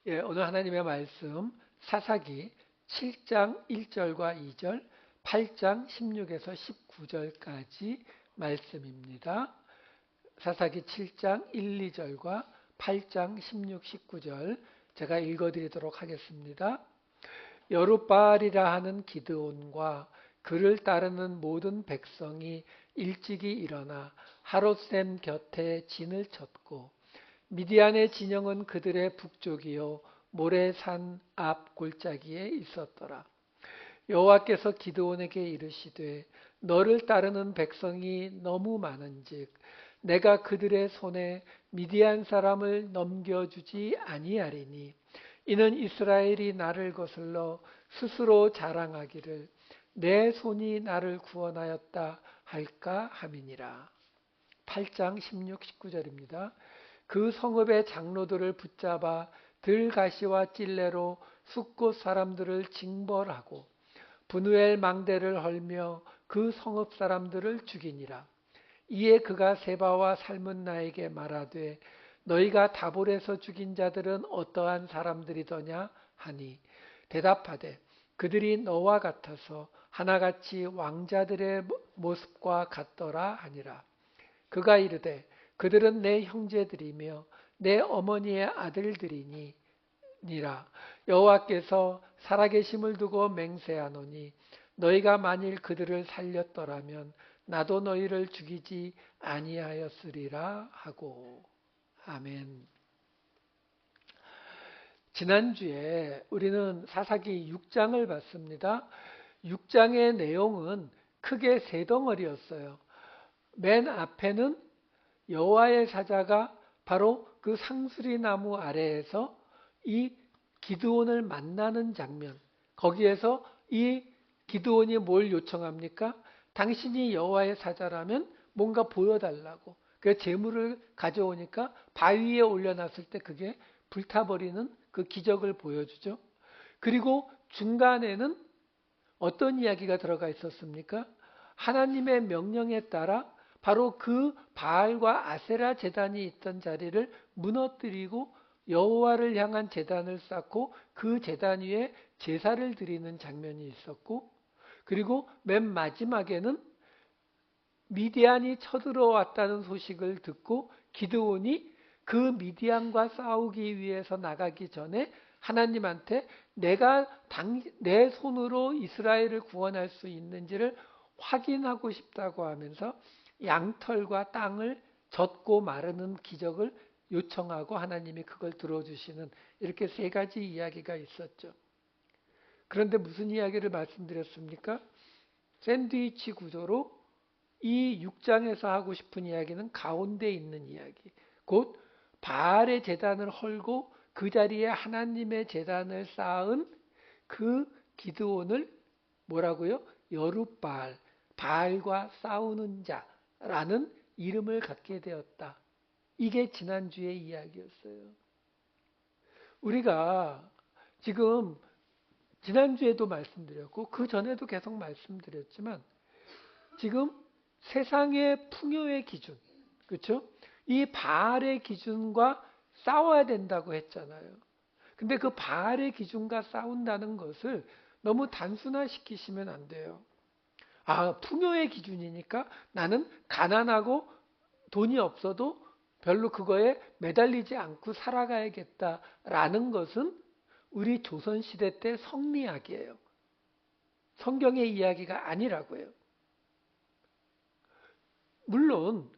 예, 오늘 하나님의 말씀 사사기 7장 1절과 2절, 8장 16에서 19절까지 말씀입니다. 사사기 7장 1, 2절과 8장 16, 19절 제가 읽어드리도록 하겠습니다. 여룻바알이라 하는 기드온과 그를 따르는 모든 백성이 일찍이 일어나 하롯셈 곁에 진을 쳤고 미디안의 진영은 그들의 북쪽이요 모레산 앞 골짜기에 있었더라. 여호와께서 기드온에게 이르시되 너를 따르는 백성이 너무 많은즉 내가 그들의 손에 미디안 사람을 넘겨주지 아니하리니 이는 이스라엘이 나를 거슬러 스스로 자랑하기를 내 손이 나를 구원하였다 할까 함이니라. 8장 16, 19절입니다. 그 성읍의 장로들을 붙잡아 들가시와 찔레로 숫곳 사람들을 징벌하고 분우엘 망대를 헐며 그 성읍 사람들을 죽이니라. 이에 그가 세바와 살문나에게 말하되 너희가 다볼에서 죽인 자들은 어떠한 사람들이더냐 하니 대답하되 그들이 너와 같아서 하나같이 왕자들의 모습과 같더라 하니라. 그가 이르되 그들은 내 형제들이며 내 어머니의 아들들이니라. 여호와께서 살아계심을 두고 맹세하노니 너희가 만일 그들을 살렸더라면 나도 너희를 죽이지 아니하였으리라 하고. 아멘. 지난주에 우리는 사사기 6장을 봤습니다. 6장의 내용은 크게 세 덩어리였어요. 맨 앞에는 여호와의 사자가 바로 그 상수리 나무 아래에서 이 기드온을 만나는 장면. 거기에서 이 기드온이 뭘 요청합니까? 당신이 여호와의 사자라면 뭔가 보여달라고. 그 재물을 가져오니까 바위에 올려놨을 때 그게 불타버리는 그 기적을 보여주죠. 그리고 중간에는 어떤 이야기가 들어가 있었습니까? 하나님의 명령에 따라 바로 그 바알과 아세라 제단이 있던 자리를 무너뜨리고 여호와를 향한 제단을 쌓고 그 제단 위에 제사를 드리는 장면이 있었고, 그리고 맨 마지막에는 미디안이 쳐들어왔다는 소식을 듣고 기드온이 그 미디안과 싸우기 위해서 나가기 전에 하나님한테 내가 내 손으로 이스라엘을 구원할 수 있는지를 확인하고 싶다고 하면서 양털과 땅을 젓고 마르는 기적을 요청하고 하나님이 그걸 들어주시는 이렇게 세 가지 이야기가 있었죠. 그런데 무슨 이야기를 말씀드렸습니까? 샌드위치 구조로 이 6장에서 하고 싶은 이야기는 가운데 있는 이야기. 곧 바알의 제단을 헐고 그 자리에 하나님의 제단을 쌓은 그 기드온을 뭐라고요? 여룻바알, 바알과 싸우는 자라는 이름을 갖게 되었다. 이게 지난주의 이야기였어요. 우리가 지금 지난주에도 말씀드렸고 그 전에도 계속 말씀드렸지만 지금 세상의 풍요의 기준, 그렇죠? 이 바알의 기준과 싸워야 된다고 했잖아요. 근데 그 바알의 기준과 싸운다는 것을 너무 단순화시키시면 안 돼요. 아, 풍요의 기준이니까 나는 가난하고 돈이 없어도 별로 그거에 매달리지 않고 살아가야겠다라는 것은 우리 조선시대 때 성리학이에요. 성경의 이야기가 아니라고요. 물론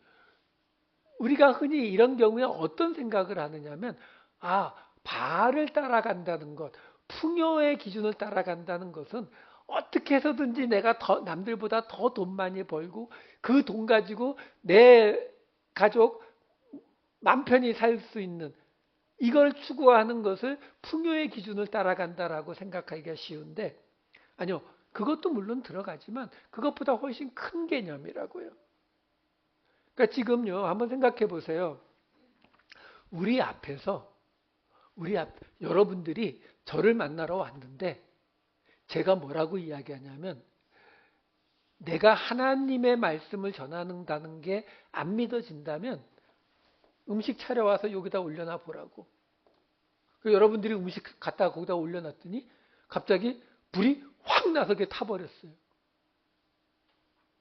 우리가 흔히 이런 경우에 어떤 생각을 하느냐면 바알을 따라간다는 것, 풍요의 기준을 따라간다는 것은 어떻게 해서든지 내가 남들보다 더 돈 많이 벌고 그 돈 가지고 내 가족 맘 편히 살 수 있는 이걸 추구하는 것을 풍요의 기준을 따라간다라고 생각하기가 쉬운데 아니요. 그것도 물론 들어가지만 그것보다 훨씬 큰 개념이라고요. 그러니까 지금요. 한번 생각해 보세요. 우리 앞에서 여러분들이 저를 만나러 왔는데 제가 뭐라고 이야기하냐면 내가 하나님의 말씀을 전하는다는 게 안 믿어진다면 음식 차려와서 여기다 올려놔 보라고. 여러분들이 음식 갖다가 거기다 올려놨더니 갑자기 불이 확 나서 그게 타버렸어요.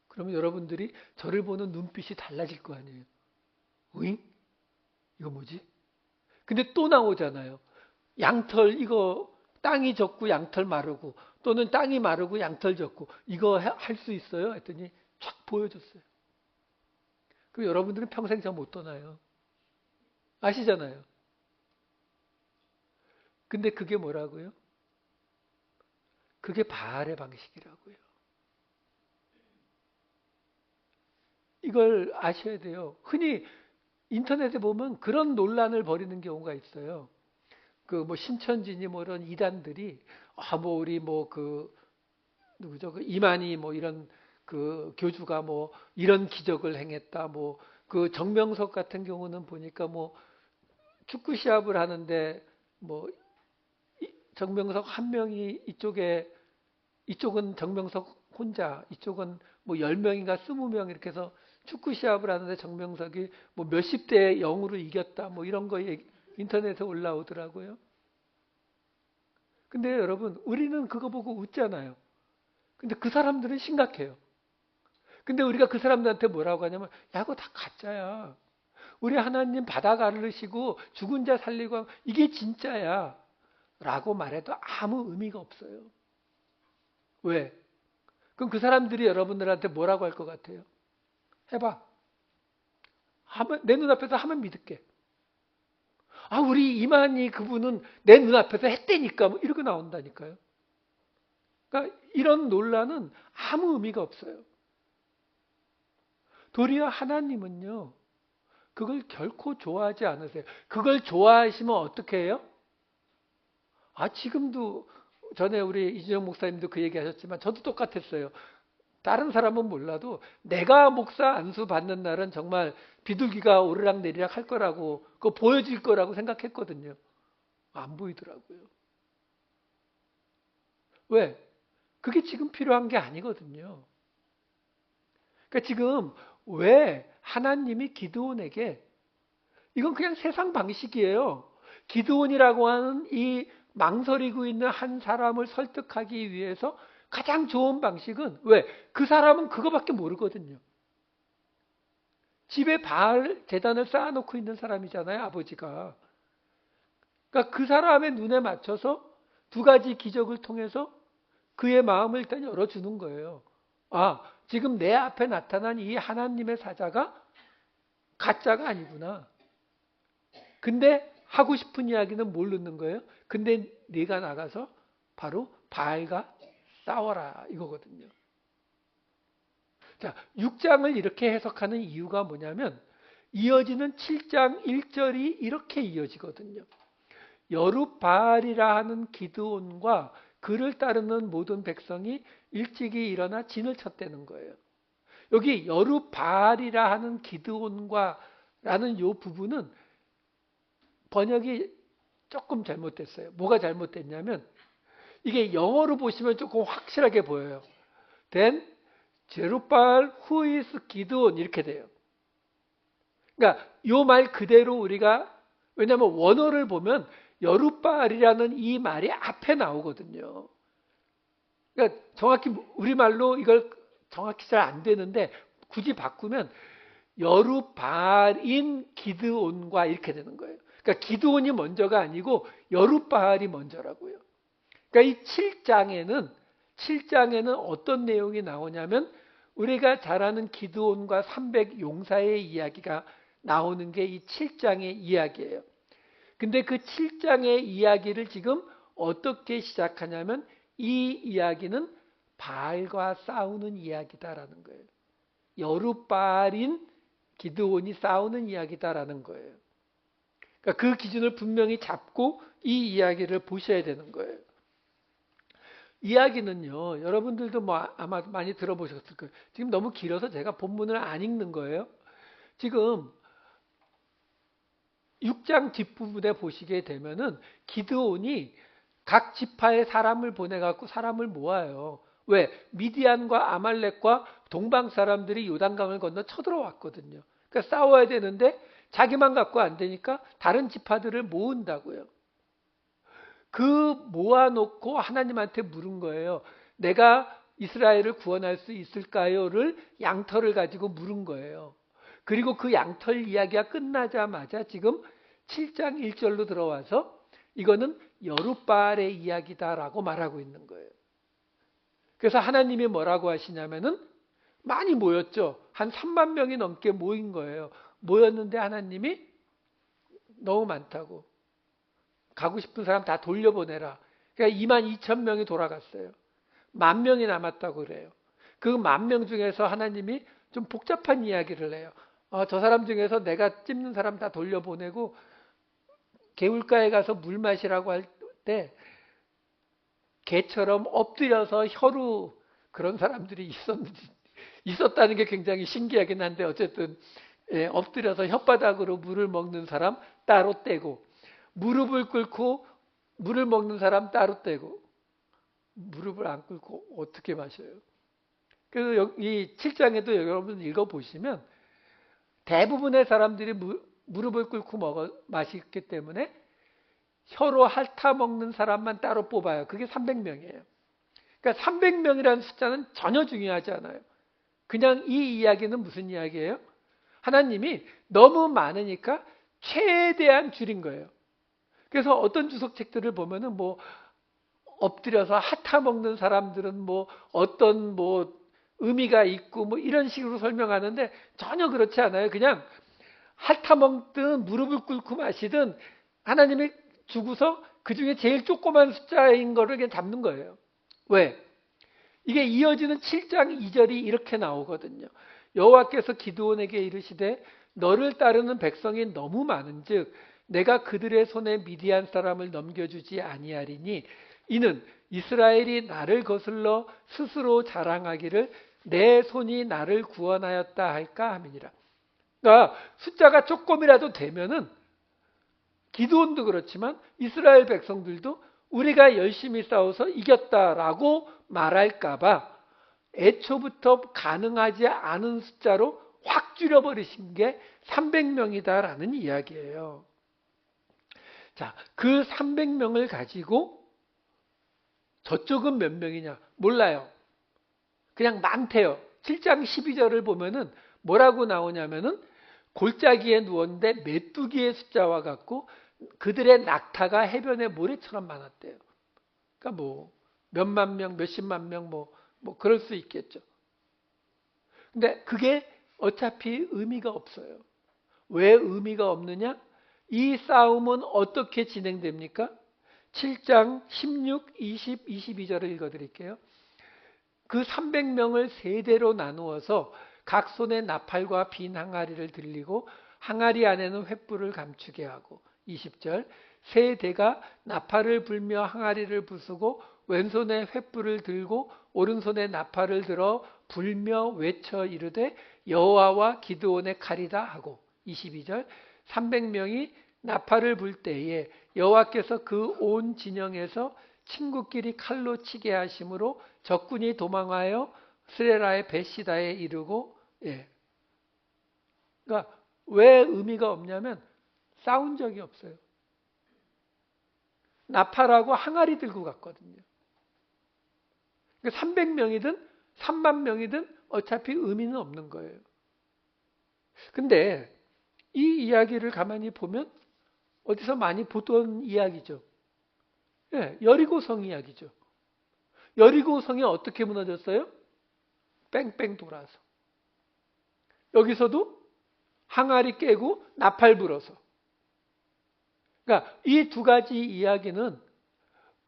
그러면 여러분들이 저를 보는 눈빛이 달라질 거 아니에요. 으잉? 이거 뭐지? 근데 또 나오잖아요. 양털 이거 땅이 젖고 양털 마르고 또는 땅이 마르고 양털 젖고 이거 할 수 있어요? 했더니 쫙 보여줬어요. 그럼 여러분들은 평생 저 못 떠나요. 아시잖아요. 근데 그게 뭐라고요? 그게 바알의 방식이라고요. 이걸 아셔야 돼요. 흔히 인터넷에 보면 그런 논란을 벌이는 경우가 있어요. 그 뭐 신천지니 뭐 이런 이단들이 뭐 우리 뭐 그 누구죠? 그 이만희 뭐 이런 그 교주가 뭐 이런 기적을 행했다. 뭐 그 정명석 같은 경우는 보니까 뭐 축구 시합을 하는데 뭐 정명석 한 명이 이쪽은 정명석 혼자, 이쪽은 뭐 10명인가 20명 이렇게 해서 축구 시합을 하는데 정명석이 뭐 몇십 대 0으로 이겼다. 뭐 이런 거 인터넷에 올라오더라고요. 근데 여러분, 우리는 그거 보고 웃잖아요. 근데 그 사람들은 심각해요. 근데 우리가 그 사람들한테 뭐라고 하냐면, 야, 그거 다 가짜야. 우리 하나님 바다 가르시고 죽은 자 살리고 이게 진짜야. 라고 말해도 아무 의미가 없어요. 왜? 그럼 그 사람들이 여러분들한테 뭐라고 할 것 같아요? 해봐. 내 눈앞에서 하면 믿을게. 우리 이만희 그분은 내 눈앞에서 했다니까. 뭐 이렇게 나온다니까요. 그러니까 이런 논란은 아무 의미가 없어요. 도리어 하나님은요, 그걸 결코 좋아하지 않으세요. 그걸 좋아하시면 어떻게 해요? 지금도 전에 우리 이준영 목사님도 그 얘기 하셨지만 저도 똑같았어요. 다른 사람은 몰라도 내가 목사 안수 받는 날은 정말 비둘기가 오르락 내리락 할 거라고, 그거 보여질 거라고 생각했거든요. 안 보이더라고요. 왜? 그게 지금 필요한 게 아니거든요. 그러니까 지금 왜 하나님이 기드온에게, 이건 그냥 세상 방식이에요. 기드온이라고 하는 이 망설이고 있는 한 사람을 설득하기 위해서 가장 좋은 방식은, 왜? 그 사람은 그거밖에 모르거든요. 집에 바알 제단을 쌓아놓고 있는 사람이잖아요, 아버지가. 그러니까 그 사람의 눈에 맞춰서 두 가지 기적을 통해서 그의 마음을 일단 열어주는 거예요. 지금 내 앞에 나타난 이 하나님의 사자가 가짜가 아니구나. 근데 하고 싶은 이야기는 뭘 넣는 거예요? 근데 네가 나가서 바로 바알과 싸워라 이거거든요. 자, 6장을 이렇게 해석하는 이유가 뭐냐면 이어지는 7장 1절이 이렇게 이어지거든요. 여룻바알이라 하는 기드온과 그를 따르는 모든 백성이 일찍이 일어나 진을 쳤다는 거예요. 여기 여룻바알이라 하는 기드온과 라는 이 부분은 번역이 조금 잘못됐어요. 뭐가 잘못됐냐면 이게 영어로 보시면 조금 확실하게 보여요. Then 제루바알 who is 기드온 이렇게 돼요. 그러니까 이 말 그대로 우리가, 왜냐하면 원어를 보면 여룻바알이라는 이 말이 앞에 나오거든요. 그러니까 정확히 우리말로 이걸 정확히 잘 안 되는데 굳이 바꾸면 여룻바알인 기드온과 이렇게 되는 거예요. 그러니까 기드온이 먼저가 아니고 여룻바알이 먼저라고요. 그러니까 이 7장에는 어떤 내용이 나오냐면 우리가 잘 아는 기드온과 300 용사의 이야기가 나오는 게 이 7장의 이야기예요. 근데 그 7장의 이야기를 지금 어떻게 시작하냐면 이 이야기는 바알과 싸우는 이야기다라는 거예요. 여룻바알인 기드온이 싸우는 이야기다라는 거예요. 그러니까 그 기준을 분명히 잡고 이 이야기를 보셔야 되는 거예요. 이야기는요, 여러분들도 아마 많이 들어보셨을 거예요. 지금 너무 길어서 제가 본문을 안 읽는 거예요. 지금 6장 뒷부분에 보시게 되면은 기드온이 각 지파의 사람을 보내갖고 사람을 모아요. 왜? 미디안과 아말렉과 동방 사람들이 요단강을 건너 쳐들어왔거든요. 그러니까 싸워야 되는데 자기만 갖고 안 되니까 다른 지파들을 모은다고요. 그 모아놓고 하나님한테 물은 거예요. 내가 이스라엘을 구원할 수 있을까요?를 양털을 가지고 물은 거예요. 그리고 그 양털 이야기가 끝나자마자 지금 7장 1절로 들어와서 이거는 여룻바알의 이야기다라고 말하고 있는 거예요. 그래서 하나님이 뭐라고 하시냐면은 많이 모였죠. 한 3만 명이 넘게 모인 거예요. 모였는데 하나님이 너무 많다고. 가고 싶은 사람 다 돌려보내라. 그러니까 2만 2천 명이 돌아갔어요. 10,000명이 남았다고 그래요. 그 10,000명 중에서 하나님이 좀 복잡한 이야기를 해요. 저 사람 중에서 내가 찝는 사람 다 돌려보내고 개울가에 가서 물 마시라고 할 때 개처럼 엎드려서 혀로 그런 사람들이 있었다는 게 굉장히 신기하긴 한데 어쨌든 엎드려서 혓바닥으로 물을 먹는 사람 따로 떼고 무릎을 꿇고 물을 먹는 사람 따로 떼고 무릎을 안 꿇고 어떻게 마셔요? 그래서 이 7장에도 여러분 읽어보시면 대부분의 사람들이 무릎을 꿇고 마시기 때문에 혀로 핥아먹는 사람만 따로 뽑아요. 그게 300명이에요. 그러니까 300명이라는 숫자는 전혀 중요하지 않아요. 그냥 이 이야기는 무슨 이야기예요? 하나님이 너무 많으니까 최대한 줄인 거예요. 그래서 어떤 주석책들을 보면은 뭐 엎드려서 핥아먹는 사람들은 뭐 어떤 뭐 의미가 있고 뭐 이런 식으로 설명하는데 전혀 그렇지 않아요. 그냥 핥아먹든 무릎을 꿇고 마시든 하나님이 주고서 그 중에 제일 조그만 숫자인 거를 그냥 잡는 거예요. 왜? 이게 이어지는 7장 2절이 이렇게 나오거든요. 여호와께서 기드온에게 이르시되 너를 따르는 백성이 너무 많은즉 내가 그들의 손에 미디안 사람을 넘겨주지 아니하리니 이는 이스라엘이 나를 거슬러 스스로 자랑하기를 내 손이 나를 구원하였다 할까 함이니라. 그러니까 숫자가 조금이라도 되면은 기드온도 그렇지만 이스라엘 백성들도 우리가 열심히 싸워서 이겼다라고 말할까봐 애초부터 가능하지 않은 숫자로 확 줄여버리신 게 300명이다라는 이야기예요. 자, 그 300명을 가지고 저쪽은 몇 명이냐? 몰라요. 그냥 많대요. 7장 12절을 보면은 뭐라고 나오냐면은 골짜기에 누웠는데 메뚜기의 숫자와 같고 그들의 낙타가 해변의 모래처럼 많았대요. 그러니까 뭐 몇만 명, 몇십만 명 뭐 그럴 수 있겠죠. 근데 그게 어차피 의미가 없어요. 왜 의미가 없느냐? 이 싸움은 어떻게 진행됩니까? 7장 16, 20, 22절을 읽어드릴게요. 그 300명을 세 대로 나누어서 각 손에 나팔과 빈 항아리를 들리고 항아리 안에는 횃불을 감추게 하고 20절 세 대가 나팔을 불며 항아리를 부수고 왼손에 횃불을 들고 오른손에 나팔을 들어 불며 외쳐 이르되 여호와와 기드온의 칼이다 하고 22절 300명이 나팔을 불 때에 여호와께서 그 온 진영에서 친구끼리 칼로 치게 하심으로 적군이 도망하여 스레라의 베시다에 이르고 그러니까 왜 의미가 없냐면 싸운 적이 없어요. 나팔하고 항아리 들고 갔거든요. 그러니까 300명이든 3만 명이든 어차피 의미는 없는 거예요. 근데 이 이야기를 가만히 보면 어디서 많이 보던 이야기죠. 여리고성 이야기죠. 여리고성이 어떻게 무너졌어요? 뺑뺑 돌아서. 여기서도 항아리 깨고 나팔 불어서. 그러니까 이 두 가지 이야기는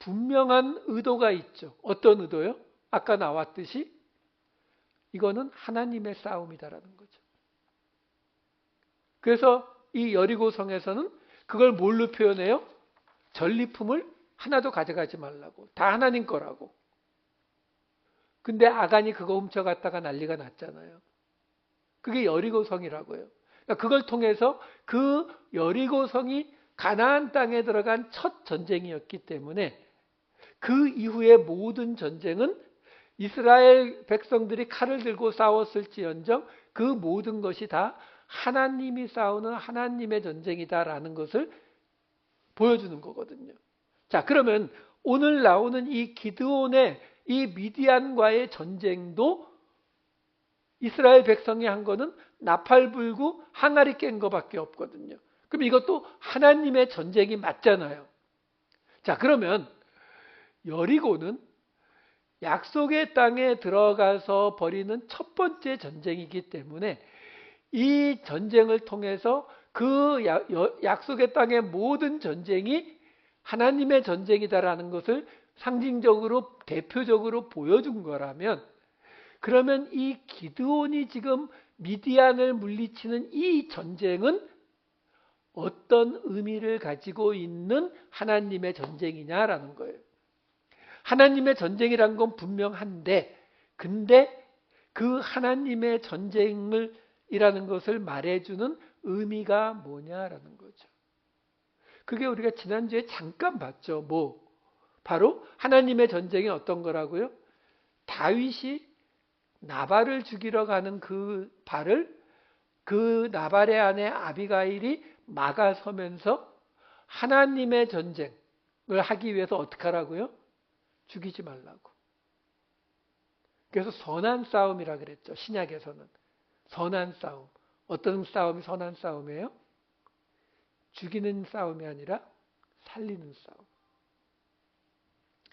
분명한 의도가 있죠. 어떤 의도요? 아까 나왔듯이 이거는 하나님의 싸움이다라는 거죠. 그래서 이 여리고성에서는 그걸 뭘로 표현해요? 전리품을 하나도 가져가지 말라고. 다 하나님 거라고. 근데 아간이 그거 훔쳐갔다가 난리가 났잖아요. 그게 여리고성이라고요. 그러니까 그걸 통해서 그 여리고성이 가나안 땅에 들어간 첫 전쟁이었기 때문에 그 이후의 모든 전쟁은 이스라엘 백성들이 칼을 들고 싸웠을지언정 그 모든 것이 다 하나님이 싸우는 하나님의 전쟁이다라는 것을 보여주는 거거든요. 자, 그러면 오늘 나오는 이 기드온의 이 미디안과의 전쟁도 이스라엘 백성이 한 거는 나팔 불고 항아리 깬 거밖에 없거든요. 그럼 이것도 하나님의 전쟁이 맞잖아요. 자, 그러면 여리고는 약속의 땅에 들어가서 벌이는 첫 번째 전쟁이기 때문에 이 전쟁을 통해서 그 약속의 땅의 모든 전쟁이 하나님의 전쟁이다라는 것을 상징적으로 대표적으로 보여준 거라면, 그러면 이 기드온이 지금 미디안을 물리치는 이 전쟁은 어떤 의미를 가지고 있는 하나님의 전쟁이냐라는 거예요. 하나님의 전쟁이란 건 분명한데, 근데 그 하나님의 전쟁을 이라는 것을 말해주는 의미가 뭐냐라는 거죠. 그게 우리가 지난주에 잠깐 봤죠. 바로 하나님의 전쟁이 어떤 거라고요? 다윗이 나발을 죽이러 가는 그 발을 그 나발의 아내 아비가일이 막아서면서 하나님의 전쟁을 하기 위해서 어떻게 하라고요? 죽이지 말라고. 그래서 선한 싸움이라 그랬죠. 신약에서는. 선한 싸움. 어떤 싸움이 선한 싸움이에요? 죽이는 싸움이 아니라 살리는 싸움.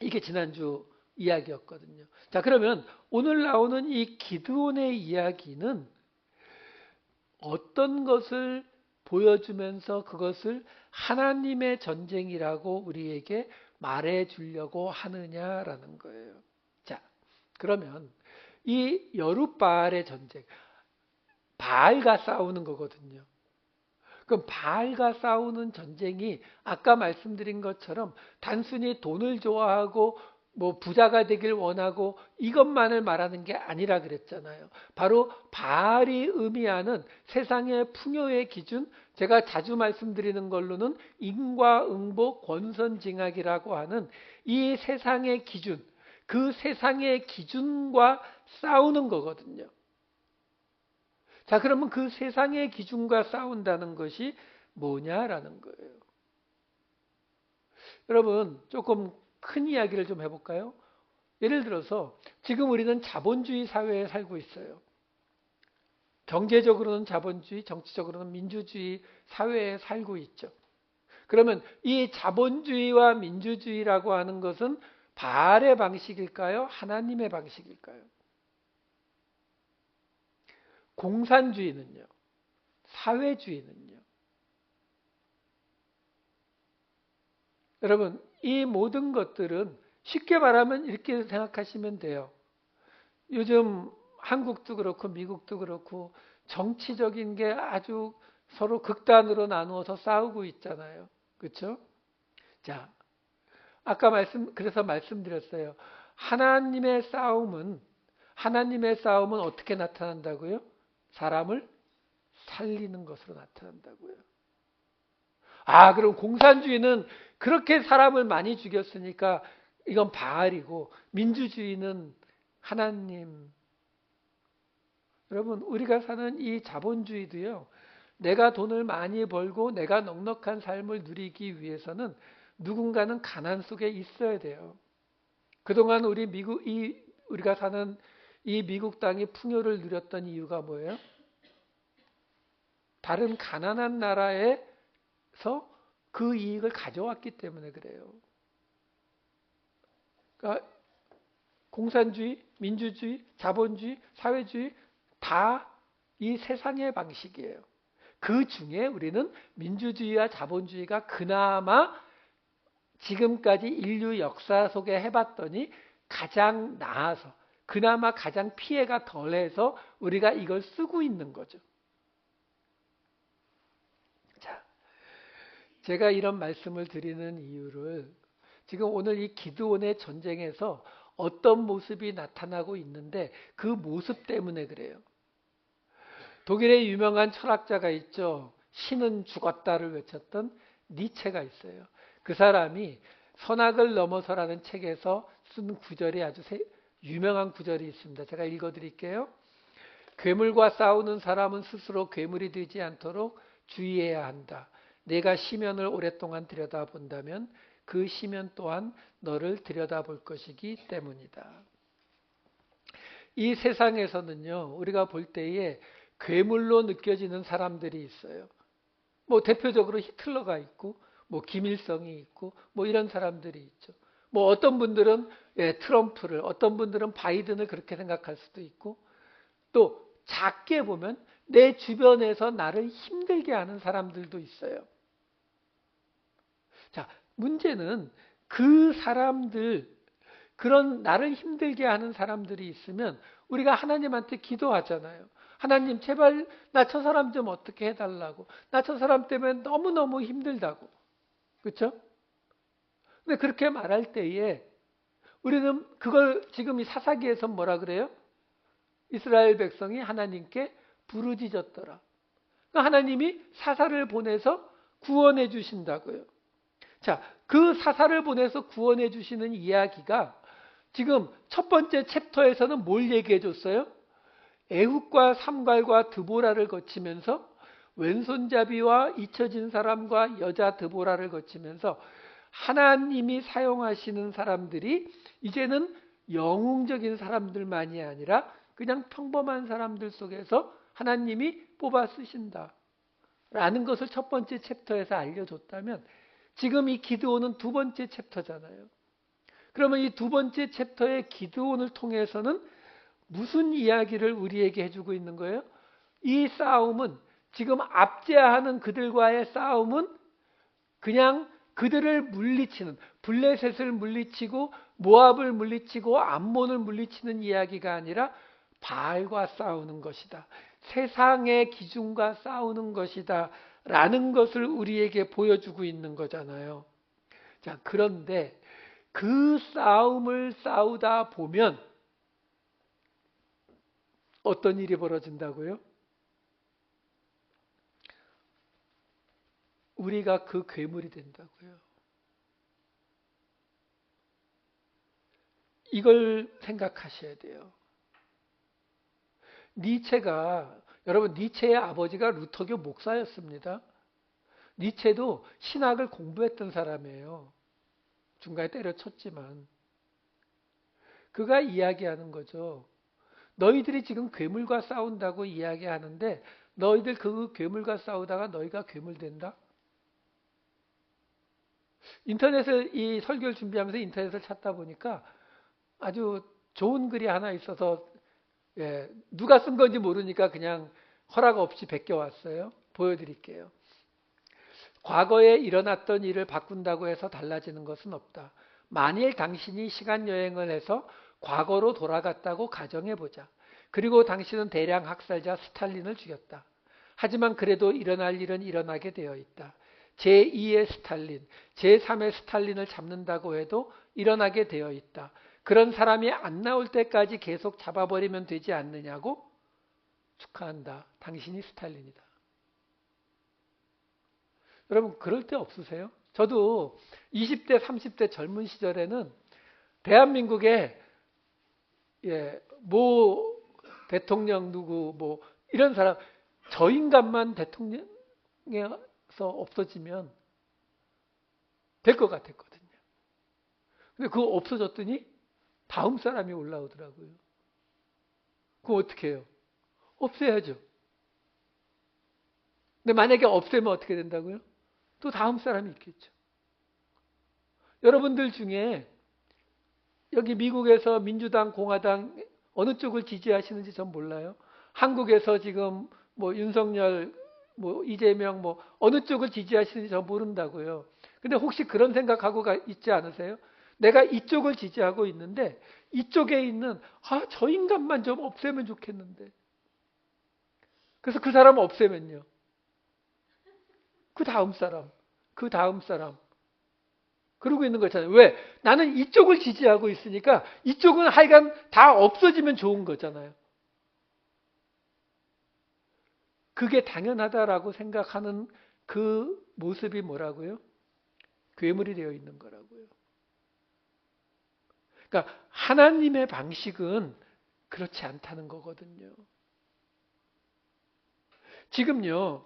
이게 지난주 이야기였거든요. 자, 그러면 오늘 나오는 이 기드온의 이야기는 어떤 것을 보여주면서 그것을 하나님의 전쟁이라고 우리에게 말해 주려고 하느냐라는 거예요. 자, 그러면 이 여룻바알의 전쟁, 바알과 싸우는 거거든요. 그럼 바알과 싸우는 전쟁이 아까 말씀드린 것처럼 단순히 돈을 좋아하고 부자가 되길 원하고 이것만을 말하는 게 아니라 그랬잖아요. 바로 바알이 의미하는 세상의 풍요의 기준, 제가 자주 말씀드리는 걸로는 인과응보 권선징악이라고 하는 이 세상의 기준, 그 세상의 기준과 싸우는 거거든요. 자, 그러면 그 세상의 기준과 싸운다는 것이 뭐냐라는 거예요. 여러분, 조금 큰 이야기를 좀 해볼까요? 예를 들어서 지금 우리는 자본주의 사회에 살고 있어요. 경제적으로는 자본주의, 정치적으로는 민주주의 사회에 살고 있죠. 그러면 이 자본주의와 민주주의라고 하는 것은 바알의 방식일까요? 하나님의 방식일까요? 공산주의는요? 사회주의는요? 여러분, 이 모든 것들은 쉽게 말하면 이렇게 생각하시면 돼요. 요즘 한국도 그렇고 미국도 그렇고 정치적인 게 아주 서로 극단으로 나누어서 싸우고 있잖아요. 그렇죠? 자, 아까 그래서 말씀드렸어요. 하나님의 싸움은 어떻게 나타난다고요? 사람을 살리는 것으로 나타난다고요. 그럼 공산주의는 그렇게 사람을 많이 죽였으니까 이건 바알이고, 민주주의는 하나님. 여러분, 우리가 사는 이 자본주의도요, 내가 돈을 많이 벌고 내가 넉넉한 삶을 누리기 위해서는 누군가는 가난 속에 있어야 돼요. 그동안 우리가 사는 이 미국 땅이 풍요를 누렸던 이유가 뭐예요? 다른 가난한 나라에서 그 이익을 가져왔기 때문에 그래요. 그러니까 공산주의, 민주주의, 자본주의, 사회주의 다 이 세상의 방식이에요. 그 중에 우리는 민주주의와 자본주의가 그나마 지금까지 인류 역사 속에 해봤더니 가장 나아서, 그나마 가장 피해가 덜해서 우리가 이걸 쓰고 있는 거죠. 자, 제가 이런 말씀을 드리는 이유를, 지금 오늘 이 기드온의 전쟁에서 어떤 모습이 나타나고 있는데 그 모습 때문에 그래요. 독일의 유명한 철학자가 있죠. 신은 죽었다를 외쳤던 니체가 있어요. 그 사람이 선악을 넘어서라는 책에서 쓴 구절이 아주 유명한 구절이 있습니다. 제가 읽어드릴게요. 괴물과 싸우는 사람은 스스로 괴물이 되지 않도록 주의해야 한다. 내가 시면을 오랫동안 들여다본다면 그 시면 또한 너를 들여다볼 것이기 때문이다. 이 세상에서는요, 우리가 볼 때에 괴물로 느껴지는 사람들이 있어요. 뭐 대표적으로 히틀러가 있고, 뭐 김일성이 있고, 뭐 이런 사람들이 있죠. 뭐 어떤 분들은 트럼프를, 어떤 분들은 바이든을 그렇게 생각할 수도 있고, 또 작게 보면 내 주변에서 나를 힘들게 하는 사람들도 있어요. 자, 문제는 그 사람들, 그런 나를 힘들게 하는 사람들이 있으면 우리가 하나님한테 기도하잖아요. 하나님 제발 나 저 사람 좀 어떻게 해달라고. 나 저 사람 때문에 너무너무 힘들다고. 그렇죠? 근데 그렇게 말할 때에 우리는 그걸 지금 이 사사기에서 뭐라 그래요? 이스라엘 백성이 하나님께 부르짖었더라. 하나님이 사사를 보내서 구원해 주신다고요. 자, 그 사사를 보내서 구원해 주시는 이야기가 지금 첫 번째 챕터에서는 뭘 얘기해 줬어요? 에훗과 삼갈과 드보라를 거치면서 왼손잡이와 잊혀진 사람과 여자 드보라를 거치면서 하나님이 사용하시는 사람들이 이제는 영웅적인 사람들만이 아니라 그냥 평범한 사람들 속에서 하나님이 뽑아 쓰신다 라는 것을 첫 번째 챕터에서 알려줬다면 지금 이 기드온은 두 번째 챕터잖아요. 그러면 이 두 번째 챕터의 기드온을 통해서는 무슨 이야기를 우리에게 해주고 있는 거예요? 이 싸움은 지금 압제하는 그들과의 싸움은 그냥 그들을 물리치는, 블레셋을 물리치고 모압을 물리치고 암몬을 물리치는 이야기가 아니라 바알과 싸우는 것이다. 세상의 기준과 싸우는 것이다. 라는 것을 우리에게 보여주고 있는 거잖아요. 자, 그런데 그 싸움을 싸우다 보면 어떤 일이 벌어진다고요? 우리가 그 괴물이 된다고요. 이걸 생각하셔야 돼요. 여러분 니체의 아버지가 루터교 목사였습니다. 니체도 신학을 공부했던 사람이에요. 중간에 때려쳤지만. 그가 이야기하는 거죠. 너희들이 지금 괴물과 싸운다고 이야기하는데 너희들 그 괴물과 싸우다가 너희가 괴물 된다? 인터넷을 이 설교를 준비하면서 인터넷을 찾다 보니까 아주 좋은 글이 하나 있어서 누가 쓴 건지 모르니까 그냥 허락 없이 베껴왔어요. 보여드릴게요. 과거에 일어났던 일을 바꾼다고 해서 달라지는 것은 없다. 만일 당신이 시간 여행을 해서 과거로 돌아갔다고 가정해보자. 그리고 당신은 대량 학살자 스탈린을 죽였다. 하지만 그래도 일어날 일은 일어나게 되어 있다. 제2의 스탈린, 제3의 스탈린을 잡는다고 해도 일어나게 되어 있다. 그런 사람이 안 나올 때까지 계속 잡아버리면 되지 않느냐고? 축하한다. 당신이 스탈린이다. 여러분 그럴 때 없으세요? 저도 20대 30대 젊은 시절에는 대한민국에 모 대통령 누구 뭐 이런 사람 저 인간만 대통령에서 없어지면 될 것 같았거든요. 근데 그거 없어졌더니 다음 사람이 올라오더라고요. 그거 어떻게 해요? 없애야죠. 근데 만약에 없애면 어떻게 된다고요? 또 다음 사람이 있겠죠. 여러분들 중에 여기 미국에서 민주당, 공화당 어느 쪽을 지지하시는지 전 몰라요. 한국에서 지금 뭐 윤석열, 뭐 이재명 뭐 어느 쪽을 지지하시는지 전 모른다고요. 근데 혹시 그런 생각하고 있지 않으세요? 내가 이쪽을 지지하고 있는데 이쪽에 있는 저 인간만 좀 없애면 좋겠는데. 그래서 그 사람 없애면요. 그 다음 사람. 그러고 있는 거잖아요. 왜? 나는 이쪽을 지지하고 있으니까 이쪽은 하여간 다 없어지면 좋은 거잖아요. 그게 당연하다라고 생각하는 그 모습이 뭐라고요? 괴물이 되어 있는 거라고요. 그러니까 하나님의 방식은 그렇지 않다는 거거든요. 지금요.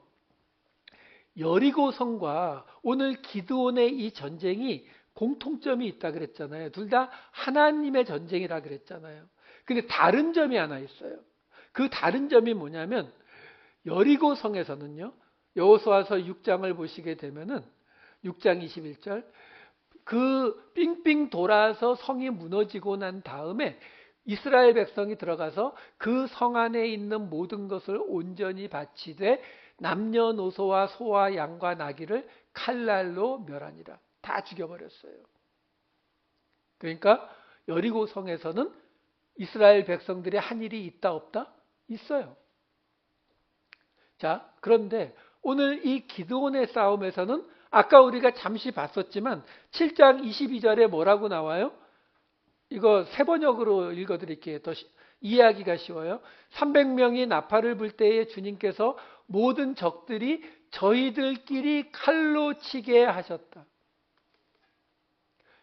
여리고 성과 오늘 기드온의 이 전쟁이 공통점이 있다 그랬잖아요. 둘 다 하나님의 전쟁이라 그랬잖아요. 근데 다른 점이 하나 있어요. 그 다른 점이 뭐냐면 여리고 성에서는요. 여호수아서 6장을 보시게 되면은 6장 21절 그 삥삥 돌아서 성이 무너지고 난 다음에 이스라엘 백성이 들어가서 그 성 안에 있는 모든 것을 온전히 바치되 남녀노소와 소와 양과 나귀를 칼날로 멸하니라. 다 죽여버렸어요. 그러니까 여리고 성에서는 이스라엘 백성들의 한 일이 있다 없다? 있어요. 자, 그런데 오늘 이 기드온의 싸움에서는 아까 우리가 잠시 봤었지만 7장 22절에 뭐라고 나와요? 이거 세 번역으로 읽어드릴게요. 더 이해하기가 쉬워요. 300명이 나팔을 불 때에 주님께서 모든 적들이 저희들끼리 칼로 치게 하셨다.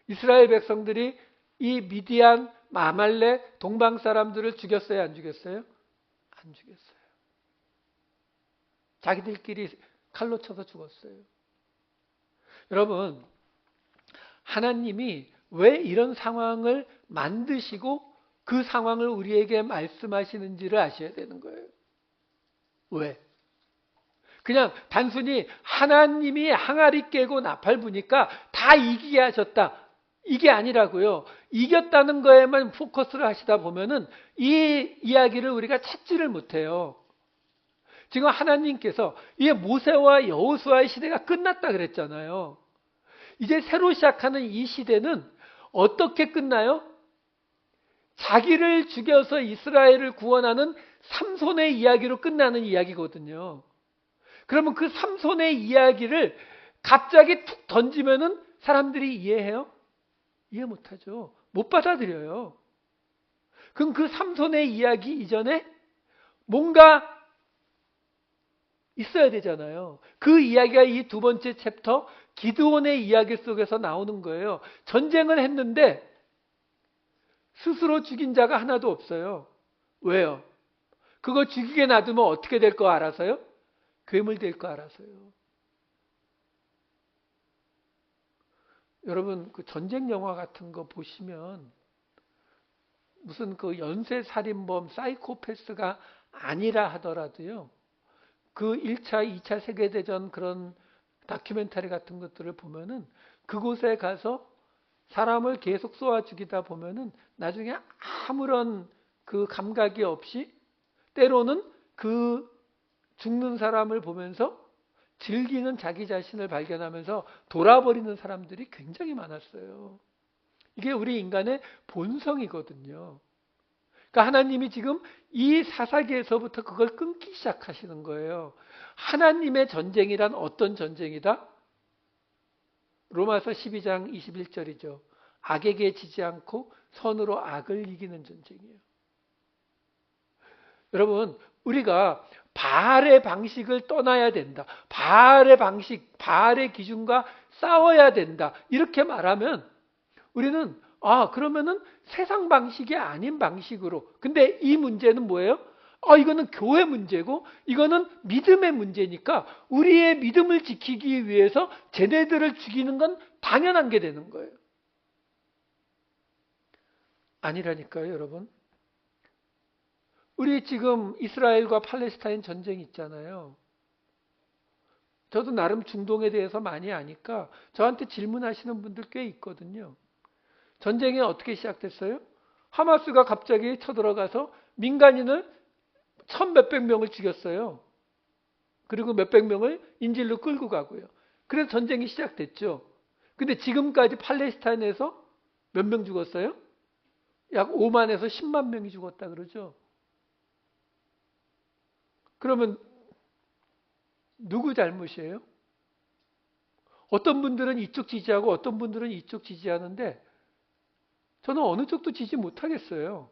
이스라엘 백성들이 이 미디안, 아말렉, 동방 사람들을 죽였어요? 안 죽였어요? 안 죽였어요. 자기들끼리 칼로 쳐서 죽었어요. 여러분, 하나님이 왜 이런 상황을 만드시고 그 상황을 우리에게 말씀하시는지를 아셔야 되는 거예요. 왜? 그냥 단순히 하나님이 항아리 깨고 나팔 부니까 다 이기게 하셨다. 이게 아니라고요. 이겼다는 거에만 포커스를 하시다 보면은 이 이야기를 우리가 찾지를 못해요. 지금 하나님께서 이 모세와 여호수아의 시대가 끝났다 그랬잖아요. 이제 새로 시작하는 이 시대는 어떻게 끝나요? 자기를 죽여서 이스라엘을 구원하는 삼손의 이야기로 끝나는 이야기거든요. 그러면 그 삼손의 이야기를 갑자기 툭 던지면은 사람들이 이해해요? 이해 못하죠. 못 받아들여요. 그럼 그 삼손의 이야기 이전에 뭔가 있어야 되잖아요. 그 이야기가 이 두 번째 챕터 기드온의 이야기 속에서 나오는 거예요. 전쟁을 했는데 스스로 죽인 자가 하나도 없어요. 왜요? 그거 죽이게 놔두면 어떻게 될 거 알아서요? 괴물 될 거 알아서요. 여러분 그 전쟁 영화 같은 거 보시면 무슨 그 연쇄살인범 사이코패스가 아니라 하더라도요. 그 1차, 2차 세계대전 그런 다큐멘터리 같은 것들을 보면은 그곳에 가서 사람을 계속 쏘아 죽이다 보면은 나중에 아무런 그 감각이 없이 때로는 그 죽는 사람을 보면서 즐기는 자기 자신을 발견하면서 돌아버리는 사람들이 굉장히 많았어요. 이게 우리 인간의 본성이거든요. 그러니까 하나님이 지금 이 사사기에서부터 그걸 끊기 시작하시는 거예요. 하나님의 전쟁이란 어떤 전쟁이다? 로마서 12장 21절이죠. 악에게 지지 않고 선으로 악을 이기는 전쟁이에요. 여러분, 우리가 바알의 방식을 떠나야 된다. 바알의 방식, 바알의 기준과 싸워야 된다. 이렇게 말하면 우리는 그러면은 세상 방식이 아닌 방식으로. 근데 이 문제는 뭐예요? 이거는 교회 문제고 이거는 믿음의 문제니까 우리의 믿음을 지키기 위해서 쟤네들을 죽이는 건 당연한 게 되는 거예요. 아니라니까요, 여러분. 우리 지금 이스라엘과 팔레스타인 전쟁이 있잖아요. 저도 나름 중동에 대해서 많이 아니까 저한테 질문하시는 분들 꽤 있거든요. 전쟁이 어떻게 시작됐어요? 하마스가 갑자기 쳐들어가서 민간인을 1,000몇백 명을 죽였어요. 그리고 몇백 명을 인질로 끌고 가고요. 그래서 전쟁이 시작됐죠. 근데 지금까지 팔레스타인에서 몇 명 죽었어요? 약 5만에서 10만 명이 죽었다 그러죠. 그러면 누구 잘못이에요? 어떤 분들은 이쪽 지지하고 어떤 분들은 이쪽 지지하는데 저는 어느 쪽도 지지 못하겠어요.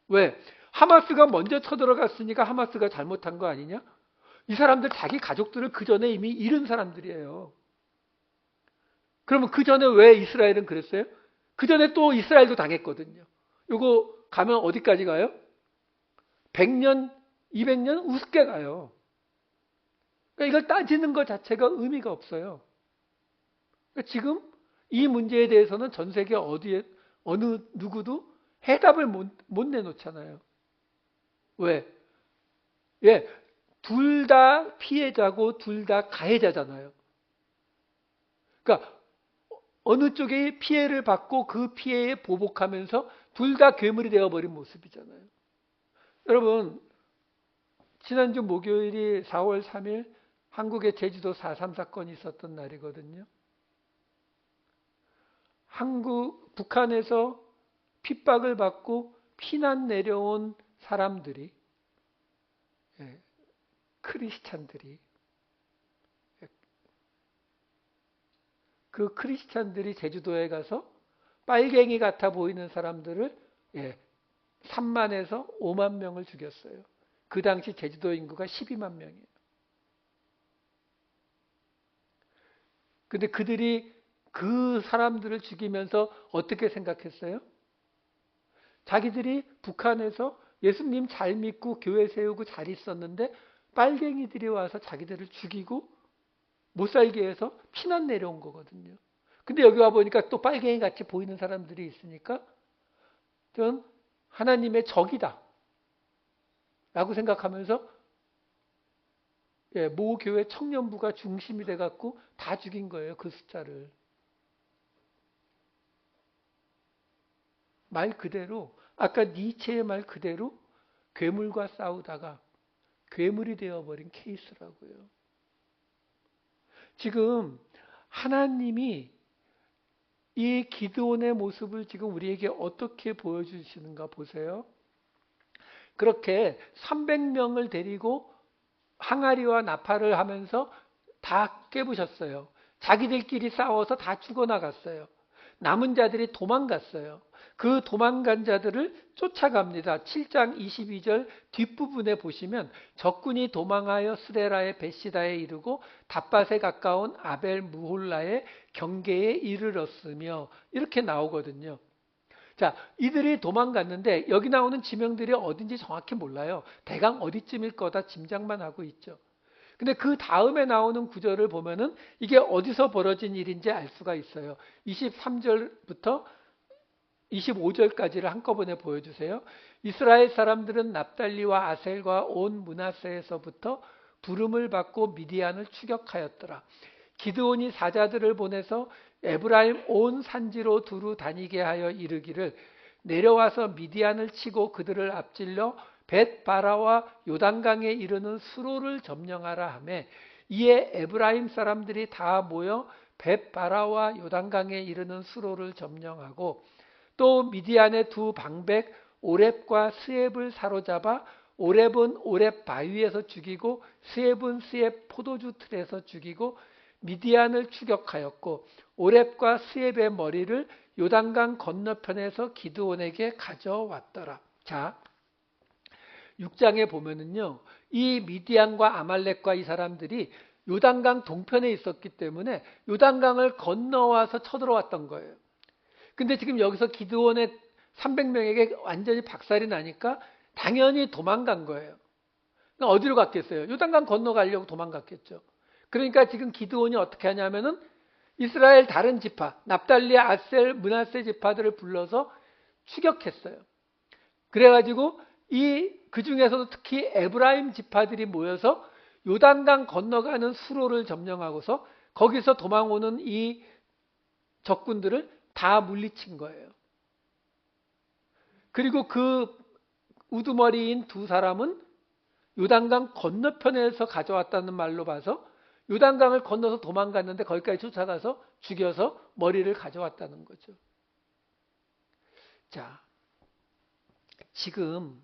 왜? 하마스가 먼저 쳐들어갔으니까 하마스가 잘못한 거 아니냐? 이 사람들 자기 가족들을 그 전에 이미 잃은 사람들이에요. 그러면 그 전에 왜 이스라엘은 그랬어요? 그 전에 또 이스라엘도 당했거든요. 이거 가면 어디까지 가요? 100년, 200년 우습게 가요. 그러니까 이걸 따지는 것 자체가 의미가 없어요. 그러니까 지금 이 문제에 대해서는 전 세계 어디에 어느 누구도 해답을 못 내놓잖아요. 왜? 예, 둘 다 피해자고 둘 다 가해자잖아요. 그러니까 어느 쪽에 피해를 받고 그 피해에 보복하면서 둘 다 괴물이 되어버린 모습이잖아요. 여러분, 지난주 목요일이 4월 3일 한국의 제주도 4.3 사건이 있었던 날이거든요. 북한에서 핍박을 받고 피난 내려온 사람들이, 크리스찬들이, 그 크리스찬들이 제주도에 가서 빨갱이 같아 보이는 사람들을 3만에서 5만 명을 죽였어요. 그 당시 제주도 인구가 12만 명이에요. 근데 그들이 그 사람들을 죽이면서 어떻게 생각했어요? 자기들이 북한에서 예수님 잘 믿고 교회 세우고 잘 있었는데 빨갱이들이 와서 자기들을 죽이고 못 살게 해서 피난 내려온 거거든요. 근데 여기 와 보니까 또 빨갱이 같이 보이는 사람들이 있으니까 전 하나님의 적이다 라고 생각하면서 모 교회 청년부가 중심이 돼갖고 다 죽인 거예요. 그 숫자를. 말 그대로 아까 니체의 말 그대로 괴물과 싸우다가 괴물이 되어버린 케이스라고요. 지금 하나님이 이 기드온의 모습을 지금 우리에게 어떻게 보여주시는가 보세요. 그렇게 300명을 데리고 항아리와 나팔을 하면서 다 깨부셨어요. 자기들끼리 싸워서 다 죽어나갔어요. 남은 자들이 도망갔어요. 그 도망간 자들을 쫓아갑니다. 7장 22절 뒷부분에 보시면 적군이 도망하여 스레라의 베시다에 이르고 닷밭에 가까운 아벨 무홀라의 경계에 이르렀으며 이렇게 나오거든요. 자, 이들이 도망갔는데 여기 나오는 지명들이 어딘지 정확히 몰라요. 대강 어디쯤일 거다 짐작만 하고 있죠. 근데 그 다음에 나오는 구절을 보면은 이게 어디서 벌어진 일인지 알 수가 있어요. 23절부터 25절까지를 한꺼번에 보여주세요. 이스라엘 사람들은 납달리와 아셀과 온 므낫세에서부터 부름을 받고 미디안을 추격하였더라. 기드온이 사자들을 보내서 에브라임 온 산지로 두루 다니게 하여 이르기를 내려와서 미디안을 치고 그들을 앞질러 벳바라와 요단강에 이르는 수로를 점령하라 하매 이에 에브라임 사람들이 다 모여 벳바라와 요단강에 이르는 수로를 점령하고 또 미디안의 두 방백 오렙과 스엡을 사로잡아 오렙은 오렙 바위에서 죽이고 스엡은 스엡 포도주 틀에서 죽이고 미디안을 추격하였고 오렙과 스엡의 머리를 요단강 건너편에서 기드온에게 가져왔더라. 자, 6장에 보면은요, 이 미디안과 아말렉과 이 사람들이 요단강 동편에 있었기 때문에 요단강을 건너와서 쳐들어왔던 거예요. 근데 지금 여기서 기드온의 300명에게 완전히 박살이 나니까 당연히 도망간 거예요. 그러니까 어디로 갔겠어요? 요단강 건너가려고 도망갔겠죠. 그러니까 지금 기드온이 어떻게 하냐면은 이스라엘 다른 지파, 납달리, 아셀, 므낫세 지파들을 불러서 추격했어요. 그래가지고 그 중에서도 특히 에브라임 지파들이 모여서 요단강 건너가는 수로를 점령하고서 거기서 도망오는 이 적군들을 다 물리친 거예요. 그리고 그 우두머리인 두 사람은 요단강 건너편에서 가져왔다는 말로 봐서 요단강을 건너서 도망갔는데 거기까지 쫓아가서 죽여서 머리를 가져왔다는 거죠. 자, 지금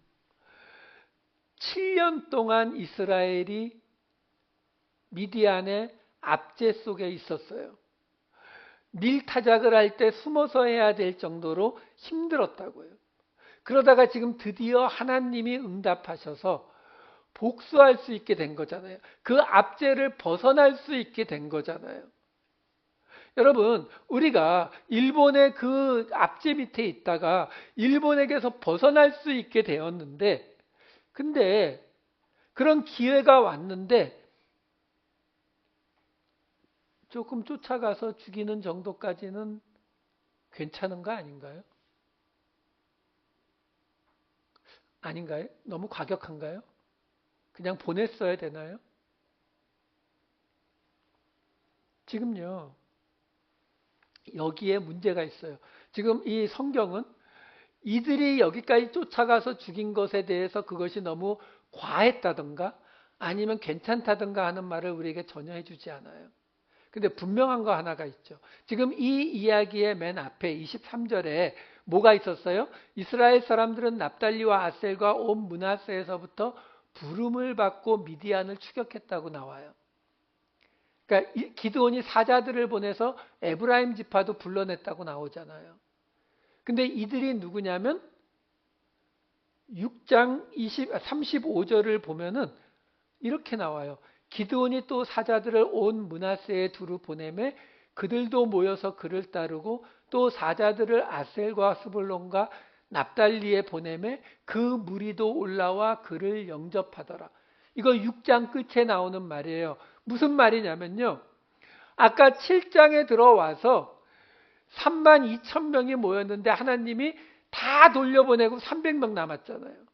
7년 동안 이스라엘이 미디안의 압제 속에 있었어요. 밀타작을 할 때 숨어서 해야 될 정도로 힘들었다고요. 그러다가 지금 드디어 하나님이 응답하셔서 복수할 수 있게 된 거잖아요. 그 압제를 벗어날 수 있게 된 거잖아요. 여러분, 우리가 일본의 그 압제 밑에 있다가 일본에게서 벗어날 수 있게 되었는데, 근데 그런 기회가 왔는데 조금 쫓아가서 죽이는 정도까지는 괜찮은 거 아닌가요? 아닌가요? 너무 과격한가요? 그냥 보냈어야 되나요? 지금요, 여기에 문제가 있어요. 지금 이 성경은 이들이 여기까지 쫓아가서 죽인 것에 대해서 그것이 너무 과했다든가 아니면 괜찮다든가 하는 말을 우리에게 전혀 해주지 않아요. 근데 분명한 거 하나가 있죠. 지금 이 이야기의 맨 앞에 23절에 뭐가 있었어요? 이스라엘 사람들은 납달리와 아셀과 온 므낫세에서부터 부름을 받고 미디안을 추격했다고 나와요. 그러니까 기드온이 사자들을 보내서 에브라임 지파도 불러냈다고 나오잖아요. 근데 이들이 누구냐면 6장 35절을 보면은 이렇게 나와요. 기드온이 또 사자들을 온 므낫세에 두루 보내매 그들도 모여서 그를 따르고 또 사자들을 아셀과 스불론과 납달리에 보내매 그 무리도 올라와 그를 영접하더라. 이거 6장 끝에 나오는 말이에요. 무슨 말이냐면요. 아까 7장에 들어와서 32,000명이 모였는데 하나님이 다 돌려보내고 300명 남았잖아요.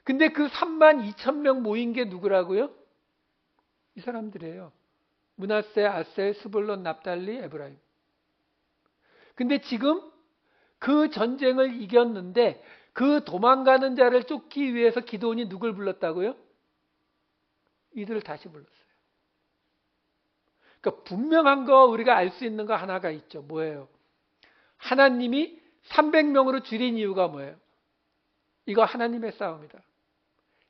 근데 그 32,000명 모인 게 누구라고요? 이 사람들이에요. 므낫세, 아셀, 스불론, 납달리, 에브라임. 근데 지금 그 전쟁을 이겼는데 그 도망가는 자를 쫓기 위해서 기드온이 누굴 불렀다고요? 이들을 다시 불렀어요. 그러니까 분명한 거 우리가 알 수 있는 거 하나가 있죠. 뭐예요? 하나님이 300명으로 줄인 이유가 뭐예요? 이거 하나님의 싸움이다.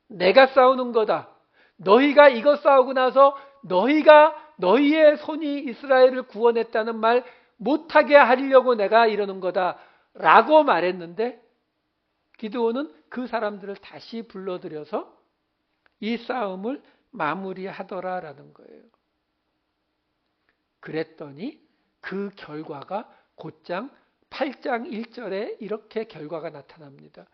내가 싸우는 거다. 너희가 이거 싸우고 나서 너희의 손이 이스라엘을 구원했다는 말 못하게 하려고 내가 이러는 거다. 라고 말했는데 기드온은 그 사람들을 다시 불러들여서 이 싸움을 마무리하더라라는 거예요. 그랬더니 그 결과가 곧장 8장 1절에 이렇게 결과가 나타납니다.